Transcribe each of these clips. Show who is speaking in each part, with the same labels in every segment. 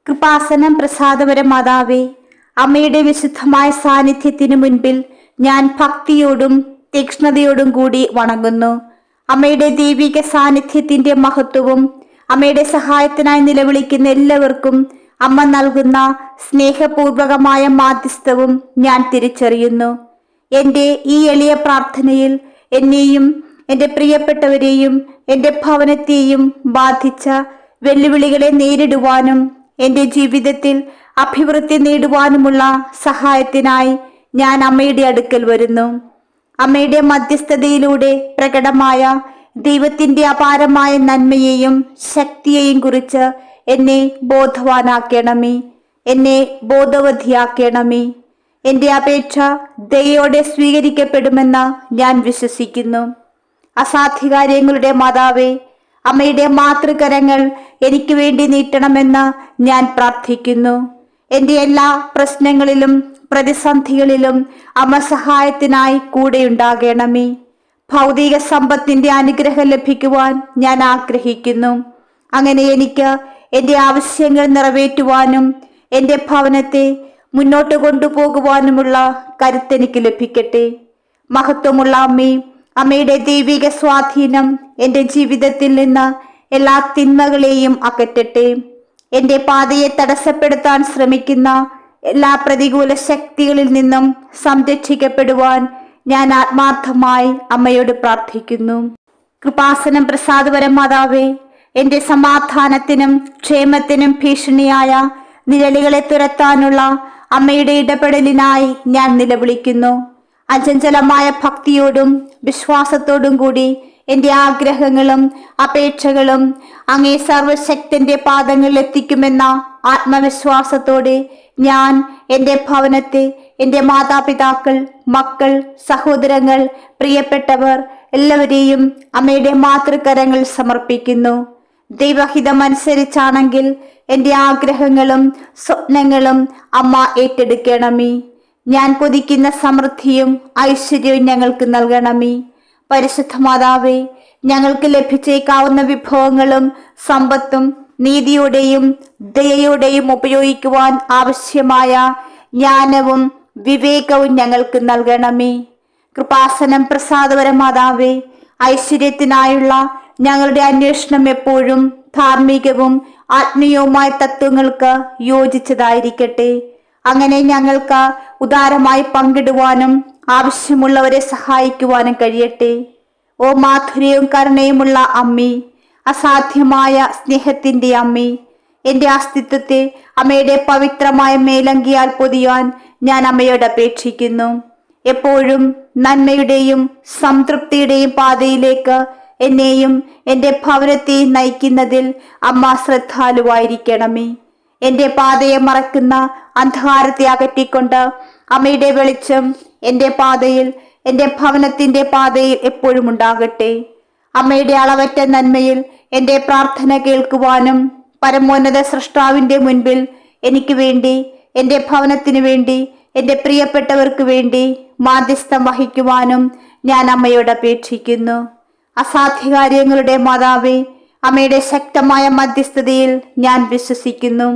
Speaker 1: കൃപാസനം പ്രസാദപര മാതാവേ, അമ്മയുടെ വിശുദ്ധമായ സാന്നിധ്യത്തിനു മുൻപിൽ ഞാൻ ഭക്തിയോടും തീക്ഷ്ണതയോടും കൂടി വണങ്ങുന്നു. അമ്മയുടെ ദൈവിക സാന്നിധ്യത്തിന്റെ മഹത്വവും അമ്മയുടെ സഹായത്തിനായി നിലവിളിക്കുന്ന എല്ലാവർക്കും അമ്മ നൽകുന്ന സ്നേഹപൂർവകമായ മാധ്യസ്ഥവും ഞാൻ തിരിച്ചറിയുന്നു. എൻ്റെ ഈ എളിയ പ്രാർത്ഥനയിൽ എന്നെയും എൻ്റെ പ്രിയപ്പെട്ടവരെയും എൻ്റെ ഭവനത്തെയും ബാധിച്ച വെല്ലുവിളികളെ നേരിടുവാനും എൻ്റെ ജീവിതത്തിൽ അഭിവൃദ്ധി നേടുവാനുമുള്ള സഹായത്തിനായി ഞാൻ അമ്മയുടെ അടുക്കൽ വരുന്നു. അമ്മയുടെ മധ്യസ്ഥതയിലൂടെ പ്രകടമായ ദൈവത്തിൻ്റെ അപാരമായ നന്മയെയും ശക്തിയെയും കുറിച്ച് എന്നെ ബോധവാനാക്കണമേ, എന്നെ ബോധവതിയാക്കണമേ. എൻ്റെ അപേക്ഷ ദയയോടെ സ്വീകരിക്കപ്പെടുമെന്ന് ഞാൻ വിശ്വസിക്കുന്നു. അസാധ്യകാര്യങ്ങളുടെ മാതാവേ, അമ്മയുടെ മാതൃകരങ്ങൾ എനിക്ക് വേണ്ടി നീട്ടണമെന്ന് ഞാൻ പ്രാർത്ഥിക്കുന്നു. എൻ്റെ എല്ലാ പ്രശ്നങ്ങളിലും പ്രതിസന്ധികളിലും അമ്മ സഹായത്തിനായി കൂടെയുണ്ടാകണമേ. ഭൗതിക സമ്പത്തിന്റെ അനുഗ്രഹം ലഭിക്കുവാൻ ഞാൻ ആഗ്രഹിക്കുന്നു. അങ്ങനെ എനിക്ക് എൻ്റെ ആവശ്യങ്ങൾ നിറവേറ്റുവാനും എൻ്റെ ഭവനത്തെ മുന്നോട്ട് കൊണ്ടുപോകുവാനുമുള്ള കരുത്തെനിക്ക് ലഭിക്കട്ടെ. മഹത്വമുള്ള അമ്മേ, അമ്മയുടെ ദൈവിക സ്വാധീനം എൻ്റെ ജീവിതത്തിൽ നിന്ന് എല്ലാ തിന്മകളെയും അകറ്റട്ടെ. എൻ്റെ പാതയെ തടസ്സപ്പെടുത്താൻ ശ്രമിക്കുന്ന എല്ലാ പ്രതികൂല ശക്തികളിൽ നിന്നും സംരക്ഷിക്കപ്പെടുവാൻ ഞാൻ ആത്മാർത്ഥമായി അമ്മയോട് പ്രാർത്ഥിക്കുന്നു. കൃപാസനം പ്രസാദപര മാതാവേ, എൻ്റെ സമാധാനത്തിനും ക്ഷേമത്തിനും ഭീഷണിയായ നിഴലുകളെ തുരത്താനുള്ള അമ്മയുടെ ഇടപെടലിനായി ഞാൻ നിലവിളിക്കുന്നു. അചഞ്ചലമായ ഭക്തിയോടും വിശ്വാസത്തോടും കൂടി എൻ്റെ ആഗ്രഹങ്ങളും അപേക്ഷകളും അങ്ങേ സർവശക്തന്റെ പാദങ്ങളിൽ എത്തിക്കുമെന്ന ആത്മവിശ്വാസത്തോടെ ഞാൻ എൻ്റെ ഭവനത്തെ, എൻ്റെ മാതാപിതാക്കൾ, മക്കൾ, സഹോദരങ്ങൾ, പ്രിയപ്പെട്ടവർ എല്ലാവരെയും അമ്മയുടെ മാതൃകരങ്ങൾ സമർപ്പിക്കുന്നു. ദൈവഹിതമനുസരിച്ചാണെങ്കിൽ എൻ്റെ ആഗ്രഹങ്ങളും സ്വപ്നങ്ങളും അമ്മ ഏറ്റെടുക്കണമേ. ഞാൻ കൊതിക്കുന്ന സമൃദ്ധിയും ഐശ്വര്യവും ഞങ്ങൾക്ക് നൽകണമേ. പരിശുദ്ധ മാതാവേ, ഞങ്ങൾക്ക് ലഭിച്ചേക്കാവുന്ന വിഭവങ്ങളും സമ്പത്തും നീതിയോടെയും ദയയോടെയും ഉപയോഗിക്കുവാൻ ആവശ്യമായ ജ്ഞാനവും വിവേകവും ഞങ്ങൾക്ക് നൽകണമേ. കൃപാസനം പ്രസാദപര മാതാവേ, ഐശ്വര്യത്തിനായുള്ള ഞങ്ങളുടെ അന്വേഷണം എപ്പോഴും ധാർമ്മികവും ആത്മീയവുമായ തത്വങ്ങൾക്ക് യോജിച്ചതായിരിക്കട്ടെ. അങ്ങനെ ഞങ്ങൾക്ക് ഉദാരമായി പങ്കിടുവാനും ആവശ്യമുള്ളവരെ സഹായിക്കുവാനും കഴിയട്ടെ. ഓ മാധുര്യവും കരുണയുമുള്ള അമ്മേ, അസാധ്യമായ സ്നേഹത്തിന്റെ അമ്മേ, എൻ്റെ അസ്തിത്വത്തെ അമ്മയുടെ പവിത്രമായ മേലങ്കിയാൽ പൊതിയാൻ ഞാൻ അമ്മയോട് അപേക്ഷിക്കുന്നു. എപ്പോഴും നന്മയുടെയും സംതൃപ്തിയുടെയും പാതയിലേക്ക് എന്നെയും എൻ്റെ ഭവനത്തെയും നയിക്കുന്നതിൽ അമ്മ ശ്രദ്ധാലുവായിരിക്കണമേ. എൻ്റെ പാതയെ മറക്കുന്ന അന്ധകാരത്തെ അകറ്റിക്കൊണ്ട് അമ്മയുടെ വെളിച്ചം എൻ്റെ പാതയിൽ, എൻ്റെ ഭവനത്തിന്റെ പാതയിൽ എപ്പോഴും ഉണ്ടാകട്ടെ. അമ്മയുടെ അളവറ്റ നന്മയിൽ എൻ്റെ പ്രാർത്ഥന കേൾക്കുവാനും പരമോന്നത സൃഷ്ടാവിന്റെ മുൻപിൽ എനിക്ക് വേണ്ടി, എൻ്റെ ഭവനത്തിനു വേണ്ടി, എൻ്റെ പ്രിയപ്പെട്ടവർക്ക് വേണ്ടി മാധ്യസ്ഥം വഹിക്കുവാനും ഞാൻ അമ്മയോട് അപേക്ഷിക്കുന്നു. അസാധ്യകാര്യങ്ങളുടെ മാതാവേ, അമ്മയുടെ ശക്തമായ മധ്യസ്ഥതയിൽ ഞാൻ വിശ്വസിക്കുന്നു.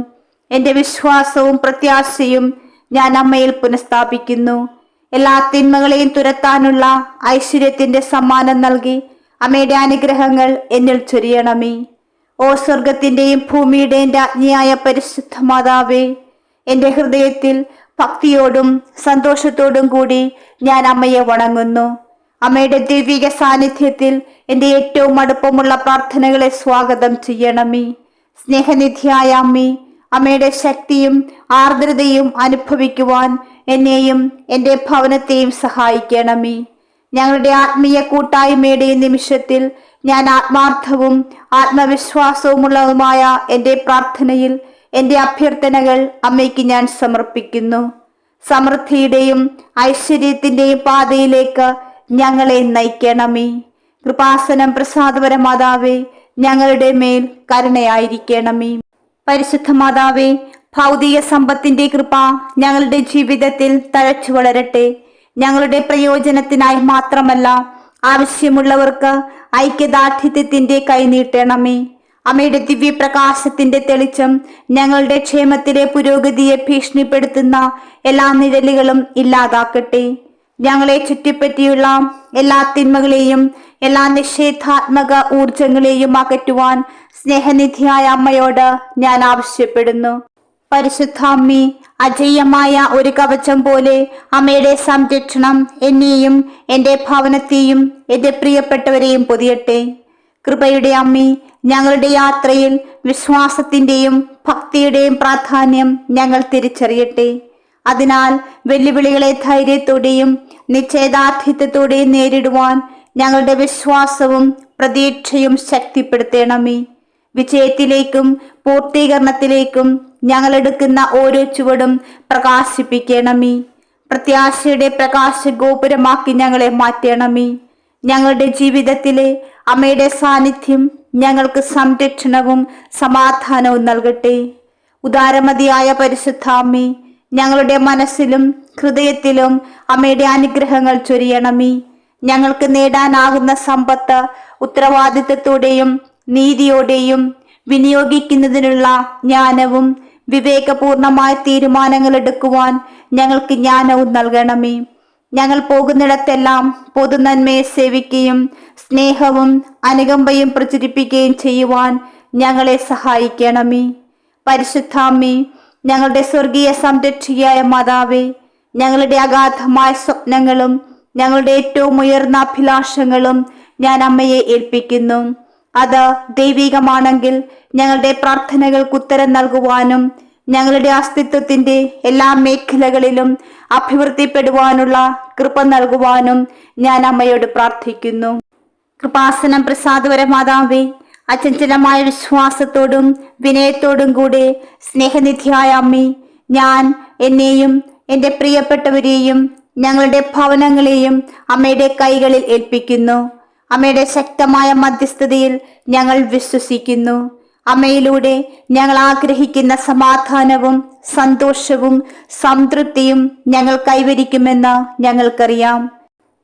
Speaker 1: എൻ്റെ വിശ്വാസവും പ്രത്യാശയും ഞാൻ അമ്മയിൽ പുനഃസ്ഥാപിക്കുന്നു. എല്ലാ തിന്മകളെയും തുരത്താനുള്ള ഐശ്വര്യത്തിന്റെ സമ്മാനം നൽകി അമ്മയുടെ അനുഗ്രഹങ്ങൾ എന്നിൽ ചൊരിയണമേ. ഓ സ്വർഗത്തിന്റെയും ഭൂമിയുടെയും രാജ്ഞിയായ പരിശുദ്ധ മാതാവേ, എൻ്റെ ഹൃദയത്തിൽ ഭക്തിയോടും സന്തോഷത്തോടും കൂടി ഞാൻ അമ്മയെ വണങ്ങുന്നു. അമ്മയുടെ ദൈവിക സാന്നിധ്യത്തിൽ എൻ്റെ ഏറ്റവും അടുപ്പമുള്ള പ്രാർത്ഥനകളെ സ്വാഗതം ചെയ്യണമേ. സ്നേഹനിധിയായ അമ്മേ, അമ്മയുടെ ശക്തിയും ആർദ്രതയും അനുഭവിക്കുവാൻ എന്നെയും എൻ്റെ ഭവനത്തെയും സഹായിക്കണമേ. ഞങ്ങളുടെ ആത്മീയ കൂട്ടായ്മയുടെ നിമിഷത്തിൽ ഞാൻ ആത്മാർത്ഥവും ആത്മവിശ്വാസവുമുള്ളതുമായ എൻ്റെ പ്രാർത്ഥനയിൽ എൻ്റെ അഭ്യർത്ഥനകൾ അമ്മയ്ക്ക് ഞാൻ സമർപ്പിക്കുന്നു. സമൃദ്ധിയുടെയും ഐശ്വര്യത്തിന്റെയും പാതയിലേക്ക് ഞങ്ങളെ നയിക്കണമേ. കൃപാസനം പ്രസാദപര മാതാവേ, ഞങ്ങളുടെ മേൽ കരുണയായിരിക്കണമേ. പരിശുദ്ധ മാതാവേ, ഭൗതിക സമ്പത്തിന്റെ കൃപ ഞങ്ങളുടെ ജീവിതത്തിൽ തഴച്ചു വളരട്ടെ. ഞങ്ങളുടെ പ്രയോജനത്തിനായി മാത്രമല്ല, ആവശ്യമുള്ളവർക്ക് ഐക്യദാർഢ്യത്തിന്റെ കൈ നീട്ടണമേ. അമ്മയുടെ ദിവ്യപ്രകാശത്തിന്റെ തെളിച്ചം ഞങ്ങളുടെ ക്ഷേമത്തിലെ പുരോഗതിയെ ഭീഷണിപ്പെടുത്തുന്ന എല്ലാ നിഴലുകളും ഇല്ലാതാക്കട്ടെ. ഞങ്ങളെ ചുറ്റിപ്പറ്റിയുള്ള എല്ലാ തിന്മകളെയും എല്ലാ നിഷേധാത്മക ഊർജങ്ങളെയും അകറ്റുവാൻ സ്നേഹനിധിയായ അമ്മയോട് ഞാൻ ആവശ്യപ്പെടുന്നു. പരിശുദ്ധാമ്മി, അജയ്യമായ ഒരു കവചം പോലെ അമ്മയുടെ സംരക്ഷണം എന്നെയും എൻ്റെ ഭവനത്തെയും എൻ്റെ പ്രിയപ്പെട്ടവരെയും പൊതിയട്ടെ. കൃപയുടെ അമ്മി, ഞങ്ങളുടെ യാത്രയിൽ വിശ്വാസത്തിന്റെയും ഭക്തിയുടെയും പ്രാധാന്യം ഞങ്ങൾ തിരിച്ചറിയട്ടെ. അതിനാൽ വെല്ലുവിളികളെ ധൈര്യത്തോടെയും നിശ്ചയദാർഢ്യത്തോടെയും നേരിടുവാൻ ഞങ്ങളുടെ വിശ്വാസവും പ്രതീക്ഷയും ശക്തിപ്പെടുത്തണമേ. വിജയത്തിലേക്കും പൂർത്തീകരണത്തിലേക്കും ഞങ്ങൾ എടുക്കുന്ന ഓരോ ചുവടും പ്രകാശിപ്പിക്കണമേ. പ്രത്യാശയുടെ പ്രകാശ ഗോപുരമാക്കി ഞങ്ങളെ മാറ്റണമേ. ഞങ്ങളുടെ ജീവിതത്തിലെ അമ്മയുടെ സാന്നിധ്യം ഞങ്ങൾക്ക് സംരക്ഷണവും സമാധാനവും നൽകട്ടെ. ഉദാരമതിയായ പരിശുദ്ധാമ്മേ, ഞങ്ങളുടെ മനസ്സിലും ഹൃദയത്തിലും അമ്മയുടെ അനുഗ്രഹങ്ങൾ ചൊരിയണമേ. ഞങ്ങൾക്ക് നേടാനാകുന്ന സമ്പത്ത് ഉത്തരവാദിത്വത്തോടെയും നീതിയോടെയും വിനിയോഗിക്കുന്നതിനുള്ള ജ്ഞാനവും വിവേകപൂർണമായ തീരുമാനങ്ങൾ എടുക്കുവാൻ ഞങ്ങൾക്ക് ജ്ഞാനവും നൽകണമേ. ഞങ്ങൾ പോകുന്നിടത്തെല്ലാം പൊതുനന്മയെ സേവിക്കുകയും സ്നേഹവും അനുകമ്പയും പ്രചരിപ്പിക്കുകയും ചെയ്യുവാൻ ഞങ്ങളെ സഹായിക്കണമേ. പരിശുദ്ധാമ്മേ, ഞങ്ങളുടെ സ്വർഗീയ സംരക്ഷകയായ മാതാവേ, ഞങ്ങളുടെ അഗാധമായ സ്വപ്നങ്ങളും ഞങ്ങളുടെ ഏറ്റവും ഉയർന്ന അഭിലാഷങ്ങളും ഞാൻ അമ്മയെ ഏൽപ്പിക്കുന്നു. അത് ദൈവികമാണെങ്കിൽ ഞങ്ങളുടെ പ്രാർത്ഥനകൾക്ക് ഉത്തരം നൽകുവാനും ഞങ്ങളുടെ അസ്തിത്വത്തിന്റെ എല്ലാ മേഖലകളിലും അഭിവൃദ്ധിപ്പെടുവാനുള്ള കൃപ നൽകുവാനും ഞാൻ അമ്മയോട് പ്രാർത്ഥിക്കുന്നു. കൃപാസനം പ്രസാദവര മാതാവേ, അചഞ്ചലമായ വിശ്വാസത്തോടും വിനയത്തോടും കൂടെ സ്നേഹനിധിയായ അമ്മേ, ഞാൻ എന്നെയും എൻ്റെ പ്രിയപ്പെട്ടവരെയും ഞങ്ങളുടെ ഭവനങ്ങളെയും അമ്മയുടെ കൈകളിൽ ഏൽപ്പിക്കുന്നു. അമ്മയുടെ ശക്തമായ മധ്യസ്ഥതയിൽ ഞങ്ങൾ വിശ്വസിക്കുന്നു. അമ്മയിലൂടെ ഞങ്ങൾ ആഗ്രഹിക്കുന്ന സമാധാനവും സന്തോഷവും സംതൃപ്തിയും ഞങ്ങൾ കൈവരിക്കുമെന്ന് ഞങ്ങൾക്കറിയാം.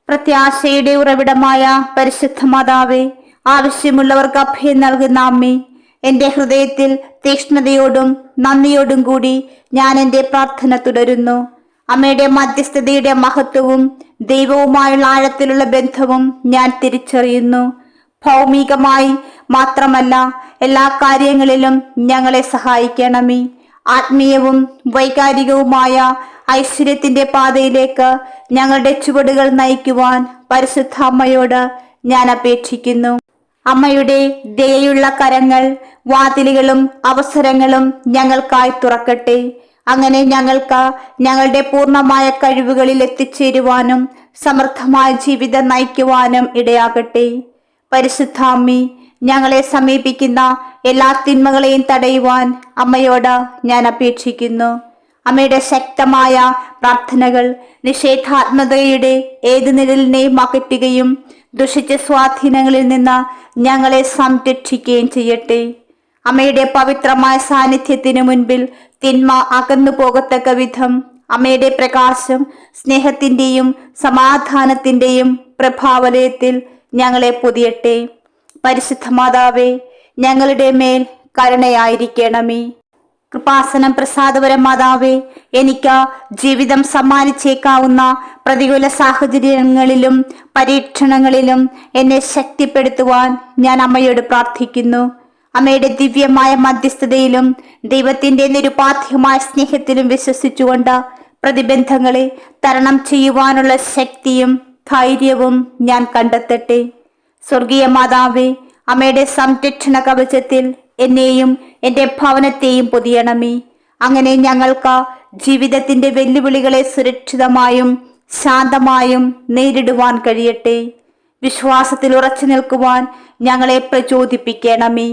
Speaker 1: പ്രത്യാശയുടെ ഉറവിടമായ പരിശുദ്ധ മാതാവേ, ആവശ്യമുള്ളവർക്ക് അഭയം നൽകുന്ന അമ്മേ, എൻ്റെ ഹൃദയത്തിൽ തീക്ഷ്ണതയോടും നന്ദിയോടും കൂടി ഞാൻ എൻ്റെ പ്രാർത്ഥന തുടരുന്നു. അമ്മയുടെ മധ്യസ്ഥതയുടെ മഹത്വവും ദൈവവുമായുള്ള ആഴത്തിലുള്ള ബന്ധവും ഞാൻ തിരിച്ചറിയുന്നു. ഭൗമികമായി മാത്രമല്ല, എല്ലാ കാര്യങ്ങളിലും ഞങ്ങളെ സഹായിക്കണമേ. ആത്മീയവും വൈകാരികവുമായ ഐശ്വര്യത്തിന്റെ പാതയിലേക്ക് ഞങ്ങളുടെ ചുവടുകൾ നയിക്കുവാൻ പരിശുദ്ധ അമ്മയോട് ഞാൻ അപേക്ഷിക്കുന്നു. അമ്മയുടെ ദയയുള്ള കരങ്ങൾ വാതിലുകളും അവസരങ്ങളും ഞങ്ങൾക്കായി തുറക്കട്ടെ. അങ്ങനെ ഞങ്ങൾക്ക് ഞങ്ങളുടെ പൂർണ്ണമായ കഴിവുകളിൽ എത്തിച്ചേരുവാനും സമൃദ്ധമായ ജീവിതം നയിക്കുവാനും ഇടയാകട്ടെ. പരിശുദ്ധാമ്മി, ഞങ്ങളെ സമീപിക്കുന്ന എല്ലാ തിന്മകളെയും തടയുവാൻ അമ്മയോട് ഞാൻ അപേക്ഷിക്കുന്നു. അമ്മയുടെ ശക്തമായ പ്രാർത്ഥനകൾ നിഷേധാത്മകതയുടെ ഏത് നിഴലിനെയും അകറ്റുകയും ദുഷിച്ച സ്വാധീനങ്ങളിൽ നിന്ന് ഞങ്ങളെ സംരക്ഷിക്കുകയും ചെയ്യട്ടെ. അമ്മയുടെ പവിത്രമായ സാന്നിധ്യത്തിനു മുൻപിൽ തിന്മ അകന്നു പോകത്തക്ക വിധം അമ്മയുടെ പ്രകാശം സ്നേഹത്തിന്റെയും സമാധാനത്തിന്റെയും പ്രഭാവലയത്തിൽ ഞങ്ങളെ പൊതിയട്ടെ. പരിശുദ്ധ മാതാവേ, ഞങ്ങളുടെ മേൽ കരുണയായിരിക്കണമേ. കൃപാസനം പ്രസാദവര മാതാവേ, എനിക്ക് ജീവിതം സമ്മാനിച്ചേക്കാവുന്ന പ്രതികൂല സാഹചര്യങ്ങളിലും പരീക്ഷണങ്ങളിലും എന്നെ ശക്തിപ്പെടുത്തുവാൻ ഞാൻ അമ്മയോട് പ്രാർത്ഥിക്കുന്നു. അമ്മയുടെ ദിവ്യമായ മധ്യസ്ഥതയിലും ദൈവത്തിന്റെ നിരുപാധ്യമായ സ്നേഹത്തിലും വിശ്വസിച്ചുകൊണ്ട് പ്രതിബന്ധങ്ങളെ തരണം ചെയ്യുവാനുള്ള ശക്തിയും ധൈര്യവും ഞാൻ കണ്ടെത്തട്ടെ. സ്വർഗീയ മാതാവേ, അമ്മയുടെ സംരക്ഷണ കവചത്തിൽ എന്നെയും എൻ്റെ ഭവനത്തെയും പൊതിയണമേ. അങ്ങനെ ഞങ്ങൾക്ക് ജീവിതത്തിന്റെ വെല്ലുവിളികളെ സുരക്ഷിതമായും ശാന്തമായും നേരിടുവാൻ കഴിയട്ടെ. വിശ്വാസത്തിൽ ഉറച്ചു നിൽക്കുവാൻ ഞങ്ങളെ പ്രചോദിപ്പിക്കണമേ.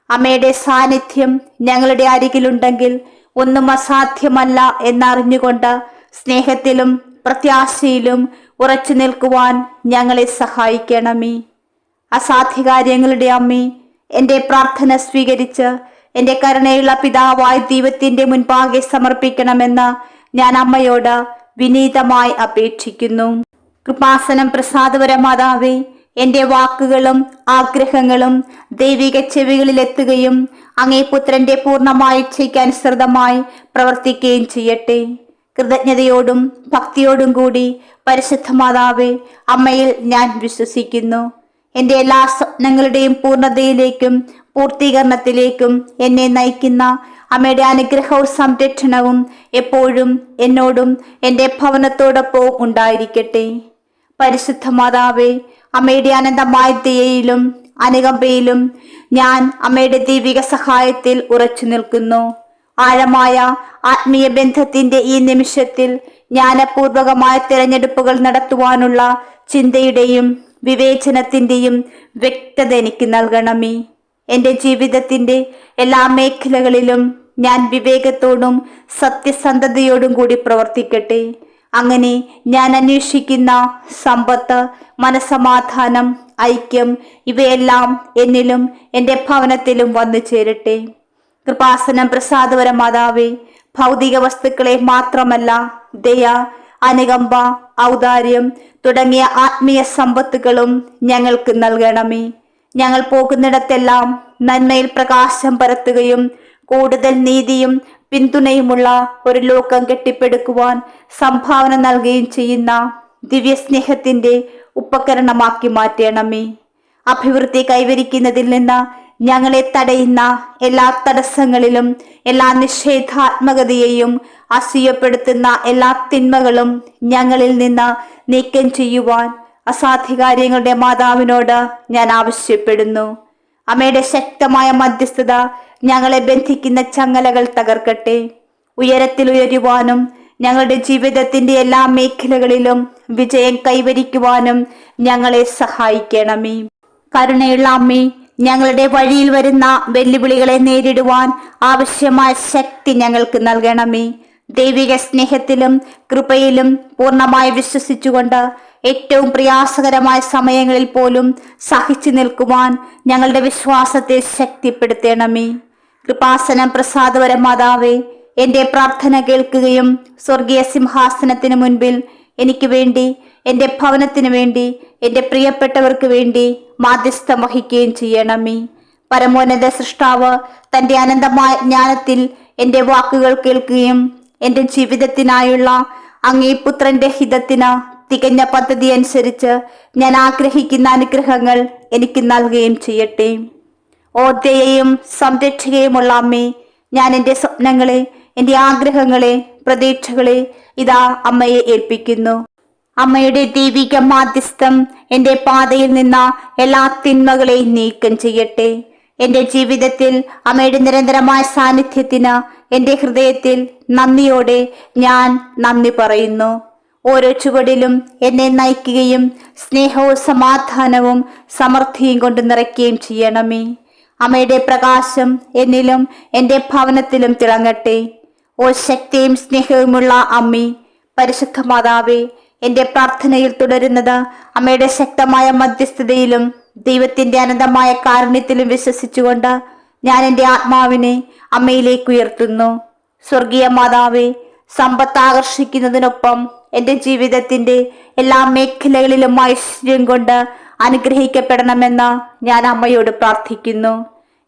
Speaker 1: അമ്മയുടെ സാന്നിധ്യം ഞങ്ങളുടെ അരികിലുണ്ടെങ്കിൽ ഒന്നും അസാധ്യമല്ല എന്നറിഞ്ഞുകൊണ്ട് സ്നേഹത്തിലും പ്രത്യാശയിലും ഉറച്ചു നിൽക്കുവാൻ ഞങ്ങളെ സഹായിക്കണമേ. അസാധ്യകാര്യങ്ങളുടെ അമ്മേ, എൻ്റെ പ്രാർത്ഥന സ്വീകരിച്ച് എൻ്റെ കരുണയുള്ള പിതാവായ ദൈവത്തിന്റെ മുൻപാകെ സമർപ്പിക്കണമെന്ന് ഞാൻ അമ്മയോട് വിനീതമായി അപേക്ഷിക്കുന്നു. കൃപാസനം പ്രസാദവര മാതാവേ, എന്റെ വാക്കുകളും ആഗ്രഹങ്ങളും ദൈവിക ചെവികളിലെത്തുകയും അങ്ങേ പുത്രന്റെ പൂർണ്ണമായ ഇച്ഛയ്ക്കനുസൃതമായി പ്രവർത്തിക്കുകയും ചെയ്യട്ടെ. കൃതജ്ഞതയോടും ഭക്തിയോടും കൂടി പരിശുദ്ധ മാതാവേ, അമ്മയിൽ ഞാൻ വിശ്വസിക്കുന്നു. എന്റെ എല്ലാ സ്വപ്നങ്ങളുടെയും പൂർണ്ണതയിലേക്കും പൂർത്തീകരണത്തിലേക്കും എന്നെ നയിക്കുന്ന അമ്മയുടെ അനുഗ്രഹവും സംരക്ഷണവും എപ്പോഴും എന്നോടും എൻ്റെ ഭവനത്തോടൊപ്പവും ഉണ്ടായിരിക്കട്ടെ. പരിശുദ്ധ മാതാവേ, അമ്മയുടെ അനന്തമായ ദയയിലും അനുകമ്പയിലും ഞാൻ അമ്മയുടെ ദൈവിക സഹായത്തിൽ ഉറച്ചു നിൽക്കുന്നു. ആഴമായ ആത്മീയ ബന്ധത്തിന്റെ ഈ നിമിഷത്തിൽ ജ്ഞാനപൂർവകമായ തിരഞ്ഞെടുപ്പുകൾ നടത്തുവാനുള്ള ചിന്തയുടെയും വിവേചനത്തിന്റെയും വ്യക്തത എനിക്ക് നൽകണമേ. എൻ്റെ ജീവിതത്തിന്റെ എല്ലാ മേഖലകളിലും ഞാൻ വിവേകത്തോടും സത്യസന്ധതയോടും കൂടി പ്രവർത്തിക്കട്ടെ. അങ്ങനെ ഞാൻ അന്വേഷിക്കുന്ന സമ്പത്ത്, മനസമാധാനം, ഐക്യം ഇവയെല്ലാം എന്നിലും എൻ്റെ ഭവനത്തിലും വന്നു ചേരട്ടെ. കൃപാസനം പ്രസാദവര മാതാവേ, ഭൗതിക വസ്തുക്കളെ മാത്രമല്ല, ദയ, അനുകമ്പ, ഔദാര്യം തുടങ്ങിയ ആത്മീയ സമ്പത്തുകളും ഞങ്ങൾക്ക് നൽകണമേ. ഞങ്ങൾ പോകുന്നിടത്തെല്ലാം നന്മയിൽ പ്രകാശം പരത്തുകയും കൂടുതൽ നീതിയും പിന്തുണയുമുള്ള ഒരു ലോകം കെട്ടിപ്പടുക്കുവാൻ സംഭാവന നൽകുകയും ചെയ്യുന്ന ദിവ്യസ്നേഹത്തിന്റെ ഉപകരണമാക്കി മാറ്റണമേ. അഭിവൃദ്ധി കൈവരിക്കുന്നതിൽ നിന്ന് ഞങ്ങളെ തടയുന്ന എല്ലാ തടസ്സങ്ങളിലും എല്ലാ നിഷേധാത്മകതയെയും അസൂയപ്പെടുത്തുന്ന എല്ലാ തിന്മകളും ഞങ്ങളിൽ നിന്ന് നീക്കം ചെയ്യുവാൻ അസാധ്യകാര്യങ്ങളുടെ മാതാവിനോട് ഞാൻ ആവശ്യപ്പെടുന്നു. അമ്മയുടെ ശക്തമായ മധ്യസ്ഥത ഞങ്ങളെ ബന്ധിക്കുന്ന ചങ്ങലകൾ തകർക്കട്ടെ. ഉയരത്തിൽ ഉയരുവാനും ഞങ്ങളുടെ ജീവിതത്തിന്റെ എല്ലാ മേഖലകളിലും വിജയം കൈവരിക്കുവാനും ഞങ്ങളെ സഹായിക്കണമേ. കരുണയുള്ള അമ്മേ, ഞങ്ങളുടെ വഴിയിൽ വരുന്ന വെല്ലുവിളികളെ നേരിടുവാൻ ആവശ്യമായ ശക്തി ഞങ്ങൾക്ക് നൽകണമേ. ദൈവിക സ്നേഹത്തിലും കൃപയിലും പൂർണ്ണമായി വിശ്വസിച്ചുകൊണ്ട് ഏറ്റവും പ്രയാസകരമായ സമയങ്ങളിൽ പോലും സഹിച്ചു നിൽക്കുവാൻ ഞങ്ങളുടെ വിശ്വാസത്തെ ശക്തിപ്പെടുത്തണമേ. കൃപാസനം പ്രസാദവര മാതാവേ, എൻ്റെ പ്രാർത്ഥന കേൾക്കുകയും സ്വർഗീയ സിംഹാസനത്തിന് മുൻപിൽ എനിക്ക് വേണ്ടി, എൻ്റെ ഭവനത്തിന് വേണ്ടി, എൻ്റെ പ്രിയപ്പെട്ടവർക്ക് വേണ്ടി മാധ്യസ്ഥം വഹിക്കുകയും ചെയ്യണമേ. പരമോന്നത സൃഷ്ടാവ് തൻ്റെ അനന്തമായ ജ്ഞാനത്തിൽ എൻ്റെ വാക്കുകൾ കേൾക്കുകയും എൻ്റെ ജീവിതത്തിനായുള്ള അങ്ങേ പുത്രന്റെ ഹിതത്തിന് തികഞ്ഞ പദ്ധതി അനുസരിച്ച് ഞാൻ ആഗ്രഹിക്കുന്ന അനുഗ്രഹങ്ങൾ എനിക്ക് നൽകുകയും ചെയ്യട്ടെ. ഓ ദയയും സംരക്ഷകയുമുള്ള അമ്മേ, ഞാൻ എൻ്റെ സ്വപ്നങ്ങളെ, എൻ്റെ ആഗ്രഹങ്ങളെ, പ്രതീക്ഷകളെ ഇതാ അമ്മയെ ഏൽപ്പിക്കുന്നു. അമ്മയുടെ ദൈവിക മാധ്യസ്ഥം എൻ്റെ പാതയിൽ നിന്ന് എല്ലാ തിന്മകളെയും നീക്കം ചെയ്യട്ടെ. എൻ്റെ ജീവിതത്തിൽ അമ്മയുടെ നിരന്തരമായ സാന്നിധ്യത്തിന് എൻ്റെ ഹൃദയത്തിൽ നന്ദിയോടെ ഞാൻ നന്ദി പറയുന്നു. ഓരോ ചുവടിലും എന്നെ നയിക്കുകയും സ്നേഹവും സമാധാനവും സമൃദ്ധിയും കൊണ്ട് നിറയ്ക്കുകയും ചെയ്യണമേ. അമ്മയുടെ പ്രകാശം എന്നിലും എൻ്റെ ഭവനത്തിലും തിളങ്ങട്ടെ. ഓ ശക്തിയും സ്നേഹവുമുള്ള അമ്മേ, പരിശുദ്ധ മാതാവേ, എൻ്റെ പ്രാർത്ഥനയിൽ തുടരുന്നത് അമ്മയുടെ ശക്തമായ മധ്യസ്ഥതയിലും ദൈവത്തിന്റെ അനന്തമായ കാരുണ്യത്തിലും വിശ്വസിച്ചുകൊണ്ട് ഞാൻ എൻ്റെ ആത്മാവിനെ അമ്മയിലേക്ക് ഉയർത്തുന്നു. സ്വർഗീയ മാതാവേ, സമ്പത്ത് ആകർഷിക്കുന്നതിനൊപ്പം എൻ്റെ ജീവിതത്തിന്റെ എല്ലാ മേഖലകളിലും ഐശ്വര്യം കൊണ്ട് അനുഗ്രഹിക്കപ്പെടണമെന്ന് ഞാൻ അമ്മയോട് പ്രാർത്ഥിക്കുന്നു.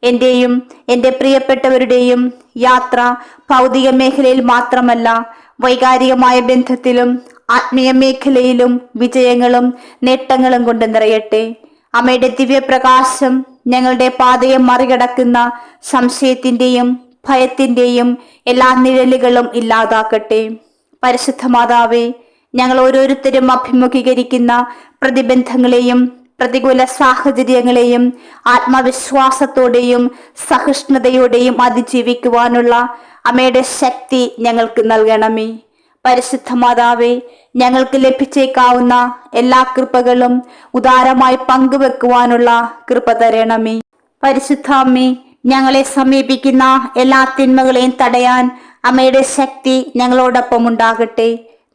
Speaker 1: എൻ്റെയും എൻ്റെ പ്രിയപ്പെട്ടവരുടെയും യാത്ര ഭൗതിക മേഖലയിൽ മാത്രമല്ല, വൈകാരികമായ ബന്ധത്തിലും ആത്മീയ മേഖലയിലും വിജയങ്ങളും നേട്ടങ്ങളും കൊണ്ട് നിറയട്ടെ. അമ്മയുടെ ദിവ്യപ്രകാശം ഞങ്ങളുടെ പാതയെ മറികടക്കുന്ന സംശയത്തിന്റെയും ഭയത്തിന്റെയും എല്ലാ നിഴലുകളും ഇല്ലാതാക്കട്ടെ. പരിശുദ്ധ മാതാവേ, ഞങ്ങൾ ഓരോരുത്തരും അഭിമുഖീകരിക്കുന്ന പ്രതിബന്ധങ്ങളെയും പ്രതികൂല സാഹചര്യങ്ങളെയും ആത്മവിശ്വാസത്തോടെയും സഹിഷ്ണുതയോടെയും അതിജീവിക്കുവാനുള്ള അമ്മയുടെ ശക്തി ഞങ്ങൾക്ക് നൽകണമേ. പരിശുദ്ധ മാതാവേ, ഞങ്ങൾക്ക് ലഭിച്ചേക്കാവുന്ന എല്ലാ കൃപകളും ഉദാരമായി പങ്കുവെക്കുവാനുള്ള കൃപ തരണമേ. പരിശുദ്ധ അമ്മേ, ഞങ്ങളെ സമീപിക്കുന്ന എല്ലാ തിന്മകളെയും തടയാൻ അമ്മയുടെ ശക്തി ഞങ്ങളോടൊപ്പം ഉണ്ടാകട്ടെ.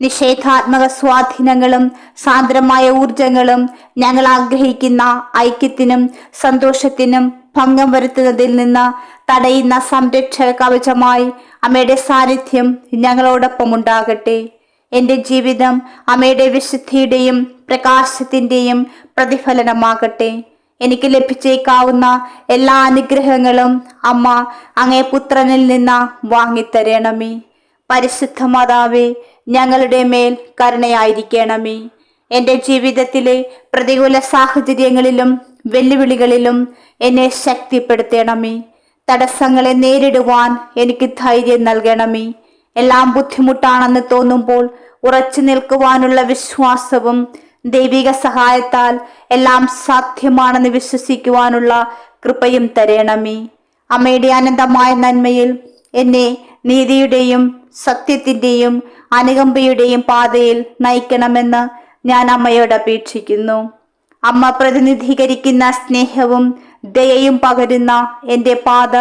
Speaker 1: നിഷേധാത്മക സ്വാധീനങ്ങളും സാന്ദ്രമായ ഊർജങ്ങളും ഞങ്ങൾ ആഗ്രഹിക്കുന്ന ഐക്യത്തിനും സന്തോഷത്തിനും ഭംഗം വരുത്തുന്നതിൽ നിന്ന് തടയുന്ന സംരക്ഷക കവചമായി അമ്മയുടെ സാന്നിധ്യം ഞങ്ങളോടൊപ്പം ഉണ്ടാകട്ടെ. എൻ്റെ ജീവിതം അമ്മയുടെ വിശുദ്ധിയുടെയും പ്രകാശത്തിന്റെയും പ്രതിഫലനമാകട്ടെ. എനിക്ക് ലഭിച്ചേക്കാവുന്ന എല്ലാ അനുഗ്രഹങ്ങളും അമ്മ അങ്ങേ പുത്രനിൽ നിന്ന് വാങ്ങിത്തരണമേ. പരിശുദ്ധ മാതാവേ, ഞങ്ങളുടെ മേൽ കരുണയായിരിക്കണമേ. എൻ്റെ ജീവിതത്തിലെ പ്രതികൂല സാഹചര്യങ്ങളിലും വെല്ലുവിളികളിലും എന്നെ ശക്തിപ്പെടുത്തണമേ. തടസ്സങ്ങളെ നേരിടുവാൻ എനിക്ക് ധൈര്യം നൽകണമേ. എല്ലാം ബുദ്ധിമുട്ടാണെന്ന് തോന്നുമ്പോൾ ഉറച്ചു നിൽക്കുവാനുള്ള വിശ്വാസവും ദൈവിക സഹായത്താൽ എല്ലാം സാധ്യമാണെന്ന് വിശ്വസിക്കുവാനുള്ള കൃപയും തരണമേ. അമ്മയുടെ അനന്തമായ നന്മയിൽ എന്നെ നീതിയുടെയും സത്യത്തിന്റെയും അനുകമ്പയുടെയും പാതയിൽ നയിക്കണമെന്ന് ഞാൻ അമ്മയോട് അപേക്ഷിക്കുന്നു. അമ്മ പ്രതിനിധീകരിക്കുന്ന സ്നേഹവും ദയയും പകരുന്ന എൻ്റെ പാത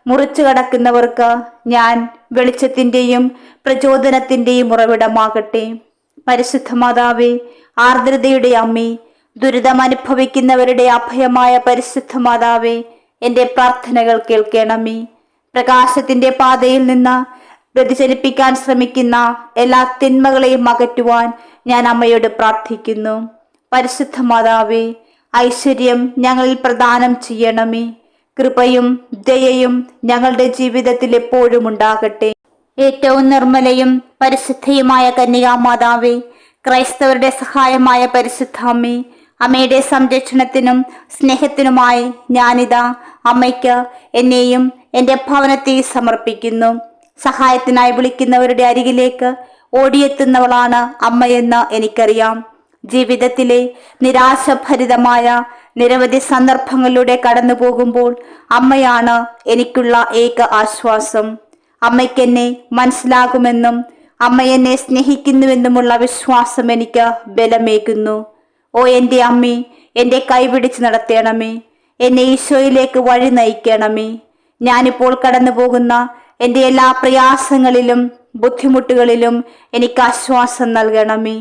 Speaker 1: മുറിച്ചു കടക്കുന്നവർക്ക് ഞാൻ വെളിച്ചത്തിന്റെയും പ്രചോദനത്തിന്റെയും ഉറവിടമാകട്ടെ. പരിശുദ്ധ മാതാവേ, ആർദ്രതയുടെ അമ്മേ, ദുരിതം അനുഭവിക്കുന്നവരുടെ അഭയമായ പരിശുദ്ധ മാതാവേ, എൻ്റെ പ്രാർത്ഥനകൾ കേൾക്കണമേ. പ്രകാശത്തിന്റെ പാതയിൽ നിന്ന് വ്യതിചലിപ്പിക്കാൻ ശ്രമിക്കുന്ന എല്ലാ തിന്മകളെയും അകറ്റുവാൻ ഞാൻ അമ്മയോട് പ്രാർത്ഥിക്കുന്നു. പരിശുദ്ധ മാതാവേ, ഐശ്വര്യം ഞങ്ങളിൽ പ്രദാനം ചെയ്യണമേ. കൃപയും ദയയും ഞങ്ങളുടെ ജീവിതത്തിൽ എപ്പോഴും ഉണ്ടാകട്ടെ. ഏറ്റവും നിർമ്മലയും പരിശുദ്ധയുമായ കന്യകാമാതാവേ, ക്രൈസ്തവരുടെ സഹായമായ പരിശുദ്ധ അമ്മേ, അമ്മയുടെ സംരക്ഷണത്തിനും സ്നേഹത്തിനുമായി ഞാനിതാ അമ്മയ്ക്ക് എന്നെയും എൻ്റെ ഭവനത്തെയും സമർപ്പിക്കുന്നു. സഹായത്തിനായി വിളിക്കുന്നവരുടെ അരികിലേക്ക് ഓടിയെത്തുന്നവളാണ് അമ്മയെന്ന് എനിക്കറിയാം. ജീവിതത്തിലെ നിരാശഭരിതമായ നിരവധി സന്ദർഭങ്ങളിലൂടെ കടന്നു പോകുമ്പോൾ അമ്മയാണ് എനിക്കുള്ള ഏക ആശ്വാസം. അമ്മയ്ക്കെന്നെ മനസ്സിലാകുമെന്നും അമ്മ എന്നെ സ്നേഹിക്കുന്നുവെന്നുമുള്ള വിശ്വാസം എനിക്ക് ബലമേകുന്നു. ഓ എൻ്റെ അമ്മേ, എൻ്റെ കൈപിടിച്ച് നടത്തണമേ. എന്നെ ഈശോയിലേക്ക് വഴി നയിക്കണമേ. ഞാനിപ്പോൾ കടന്നു പോകുന്ന എൻ്റെ എല്ലാ പ്രയാസങ്ങളിലും ബുദ്ധിമുട്ടുകളിലും എനിക്ക് ആശ്വാസം നൽകണമേ.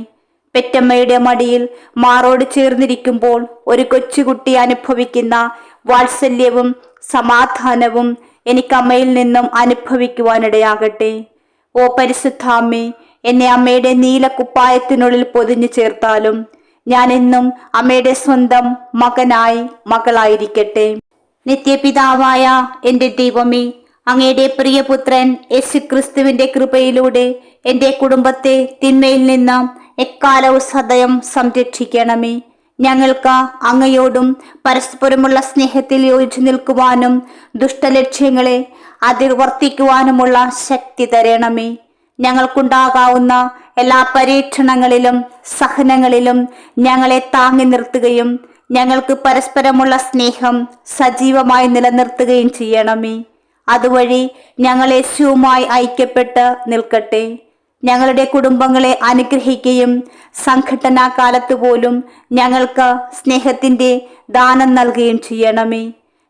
Speaker 1: പെറ്റമ്മയുടെ മടിയിൽ മാറോട് ചേർന്നിരിക്കുമ്പോൾ ഒരു കൊച്ചുകുട്ടി അനുഭവിക്കുന്ന വാത്സല്യവും സമാധാനവും എനിക്ക് അമ്മയിൽ നിന്നും അനുഭവിക്കുവാനിടയാകട്ടെ. ഓ പരിശുദ്ധ അമ്മേ, എന്നെ അമ്മയുടെ നീല കുപ്പായത്തിനുള്ളിൽ പൊതിഞ്ഞു ചേർത്താലും ഞാൻ എന്നും അമ്മയുടെ സ്വന്തം മകനായി മകളായിരിക്കട്ടെ. നിത്യപിതാവായ എൻ്റെ ദൈവമേ, അങ്ങയുടെ പ്രിയപുത്രൻ യേശുക്രിസ്തുവിന്റെ കൃപയിലൂടെ എൻ്റെ കുടുംബത്തെ തിന്മയിൽ നിന്ന് എക്കാലവും സദയം സംരക്ഷിക്കണമേ. ഞങ്ങൾക്ക് അങ്ങയോടും പരസ്പരമുള്ള സ്നേഹത്തിൽ യോജിച്ചു നിൽക്കുവാനും ദുഷ്ടലക്ഷ്യങ്ങളെ അതിവർത്തിക്കുവാനുമുള്ള ശക്തി തരണമേ. ഞങ്ങൾക്കുണ്ടാകാവുന്ന എല്ലാ പരീക്ഷണങ്ങളിലും സഹനങ്ങളിലും ഞങ്ങളെ താങ്ങി നിർത്തുകയും ഞങ്ങൾക്ക് പരസ്പരമുള്ള സ്നേഹം സജീവമായി നിലനിർത്തുകയും ചെയ്യണമേ. അതുവഴി ഞങ്ങൾ യേശുവുമായി ഐക്യപ്പെട്ട് നിൽക്കട്ടെ. ഞങ്ങളുടെ കുടുംബങ്ങളെ അനുഗ്രഹിക്കുകയും സംഘടനാ കാലത്ത് പോലും ഞങ്ങൾക്ക് സ്നേഹത്തിന്റെ ദാനം നൽകുകയും ചെയ്യണമേ.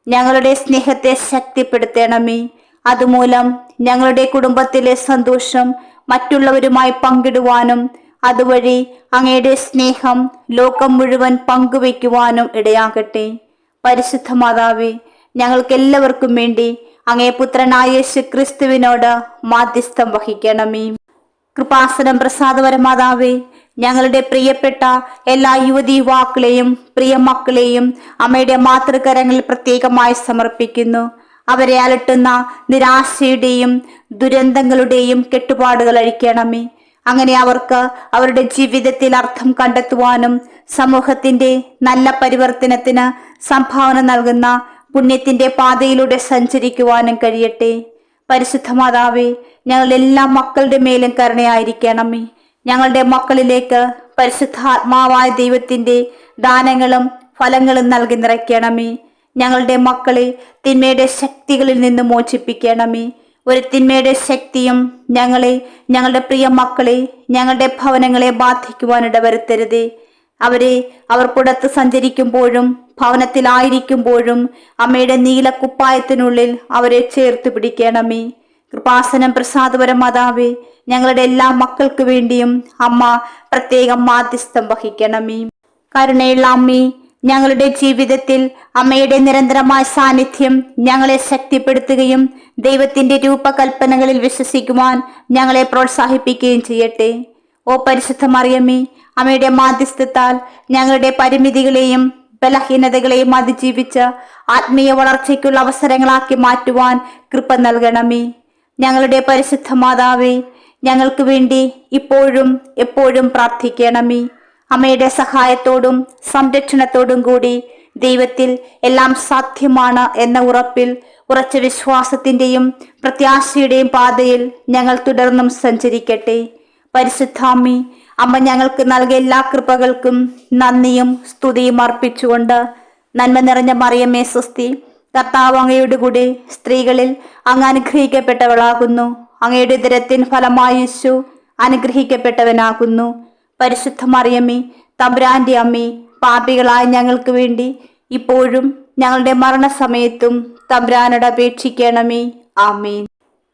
Speaker 1: ഞങ്ങളുടെ സ്നേഹത്തെ ശക്തിപ്പെടുത്തണമേ. അതുമൂലം ഞങ്ങളുടെ കുടുംബത്തിലെ സന്തോഷം മറ്റുള്ളവരുമായി പങ്കിടുവാനും അതുവഴി അങ്ങയുടെ സ്നേഹം ലോകം മുഴുവൻ പങ്കുവയ്ക്കുവാനും ഇടയാകട്ടെ. പരിശുദ്ധ മാതാവേ, ഞങ്ങൾക്ക് എല്ലാവർക്കും വേണ്ടി അങ്ങേ പുത്രനായ യേശു ക്രിസ്തുവിനോട് മാധ്യസ്ഥം വഹിക്കണമേ. കൃപാസനം പ്രസാദപരമാതാവേ, ഞങ്ങളുടെ പ്രിയപ്പെട്ട എല്ലാ യുവതി യുവാക്കളെയും പ്രിയ മക്കളെയും അമ്മയുടെ മാതൃകരങ്ങളിൽ പ്രത്യേകമായി സമർപ്പിക്കുന്നു. അവരെ അലട്ടുന്ന നിരാശയുടെയും ദുരന്തങ്ങളുടെയും കെട്ടുപാടുകൾ അഴിക്കണമേ. അങ്ങനെ അവർക്ക് അവരുടെ ജീവിതത്തിൽ അർത്ഥം കണ്ടെത്തുവാനും സമൂഹത്തിന്റെ നല്ല പരിവർത്തനത്തിന് സംഭാവന നൽകുന്ന പുണ്യത്തിന്റെ പാതയിലൂടെ സഞ്ചരിക്കുവാനും കഴിയട്ടെ. പരിശുദ്ധ മാതാവേ, ഞങ്ങളുടെ എല്ലാ മക്കളുടെ മേലും കരുണയായിരിക്കണമേ. ഞങ്ങളുടെ മക്കളിലേക്ക് പരിശുദ്ധാത്മാവായ ദൈവത്തിന്റെ ദാനങ്ങളും ഫലങ്ങളും നൽകി നിറയ്ക്കണമേ. ഞങ്ങളുടെ മക്കളെ തിന്മയുടെ ശക്തികളിൽ നിന്ന് മോചിപ്പിക്കണമേ. ഒരു തിന്മയുടെ ശക്തിയും ഞങ്ങളുടെ പ്രിയ മക്കളെ ഞങ്ങളുടെ ഭവനങ്ങളെ ബാധിക്കുവാനിട വരുത്തരുതേ. അവർ പുറത്ത് സഞ്ചരിക്കുമ്പോഴും ഭവനത്തിലായിരിക്കുമ്പോഴും അമ്മയുടെ നീല കുപ്പായത്തിനുള്ളിൽ അവരെ ചേർത്ത് പിടിക്കണമേ. കൃപാസനം പ്രസാദപരമാതാവേ, ഞങ്ങളുടെ എല്ലാ മക്കൾക്ക് വേണ്ടിയും അമ്മ പ്രത്യേകം മാധ്യസ്ഥം വഹിക്കണമേ. കരുണയുള്ള അമ്മേ, ഞങ്ങളുടെ ജീവിതത്തിൽ അമ്മയുടെ നിരന്തരമായ സാന്നിധ്യം ഞങ്ങളെ ശക്തിപ്പെടുത്തുകയും ദൈവത്തിന്റെ രൂപകൽപ്പനകളിൽ വിശ്വസിക്കുവാൻ ഞങ്ങളെ പ്രോത്സാഹിപ്പിക്കുകയും ചെയ്യട്ടെ. ഓ പരിശുദ്ധ മറിയമ്മേ, അമ്മയുടെ മാധ്യസ്ഥത്താൽ ഞങ്ങളുടെ പരിമിതികളെയും ബലഹീനതകളെയും അതിജീവിച്ച് ആത്മീയ വളർച്ചയ്ക്കുള്ള അവസരങ്ങളാക്കി മാറ്റുവാൻ കൃപ നൽകണമേ. ഞങ്ങളുടെ പരിശുദ്ധ മാതാവേ, ഞങ്ങൾക്ക് വേണ്ടി ഇപ്പോഴും എപ്പോഴും പ്രാർത്ഥിക്കണമേ. അമ്മയുടെ സഹായത്തോടും സംരക്ഷണത്തോടും കൂടി ദൈവത്തിൽ എല്ലാം സാധ്യമാണ് എന്ന ഉറപ്പിൽ ഉറച്ച വിശ്വാസത്തിന്റെയും പ്രത്യാശയുടെയും പാതയിൽ ഞങ്ങൾ തുടർന്നും സഞ്ചരിക്കട്ടെ. പരിശുദ്ധാമ്മി, അമ്മ ഞങ്ങൾക്ക് നൽകിയ എല്ലാ കൃപകൾക്കും നന്ദിയും സ്തുതിയും അർപ്പിച്ചുകൊണ്ട്, നന്മ നിറഞ്ഞ മറിയമേ സ്വസ്തി, കർത്താവ് അങ്ങയുടെ കൂടെ സ്ത്രീകളിൽ അങ്ങ് അനുഗ്രഹിക്കപ്പെട്ടവളാകുന്നു. അങ്ങയുടെ ഉദരത്തിൻ ഫലമായി യേശു അനുഗ്രഹിക്കപ്പെട്ടവനാകുന്നു. പരിശുദ്ധ മറിയമേ, തമ്പുരാന്റെ അമ്മേ, പാപികളായ ഞങ്ങൾക്ക് വേണ്ടി ഇപ്പോഴും ഞങ്ങളുടെ മരണസമയത്തും തമ്പുരാനോട് അപേക്ഷിക്കണമേ. ആമേൻ.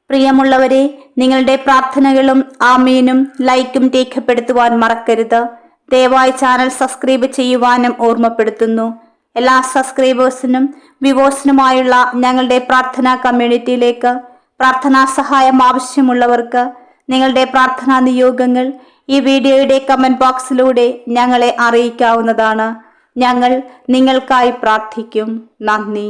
Speaker 1: പ്രിയമുള്ളവരെ, നിങ്ങളുടെ പ്രാർത്ഥനകളും ആമേനും ലൈക്കും രേഖപ്പെടുത്തുവാൻ മറക്കരുത്. ദയവായി ചാനൽ സബ്സ്ക്രൈബ് ചെയ്യുവാനും ഓർമ്മപ്പെടുത്തുന്നു. എല്ലാ സബ്സ്ക്രൈബേഴ്സിനും വ്യൂവേഴ്സിനുമായുള്ള ഞങ്ങളുടെ പ്രാർത്ഥനാ കമ്മ്യൂണിറ്റിയിലേക്ക് പ്രാർത്ഥനാ സഹായം ആവശ്യമുള്ളവർക്ക് നിങ്ങളുടെ പ്രാർത്ഥനാ നിയോഗങ്ങൾ ഈ വീഡിയോയുടെ കമന്റ് ബോക്സിലൂടെ ഞങ്ങളെ അറിയിക്കാവുന്നതാണ്. ഞങ്ങൾ നിങ്ങൾക്കായി പ്രാർത്ഥിക്കും. നന്ദി.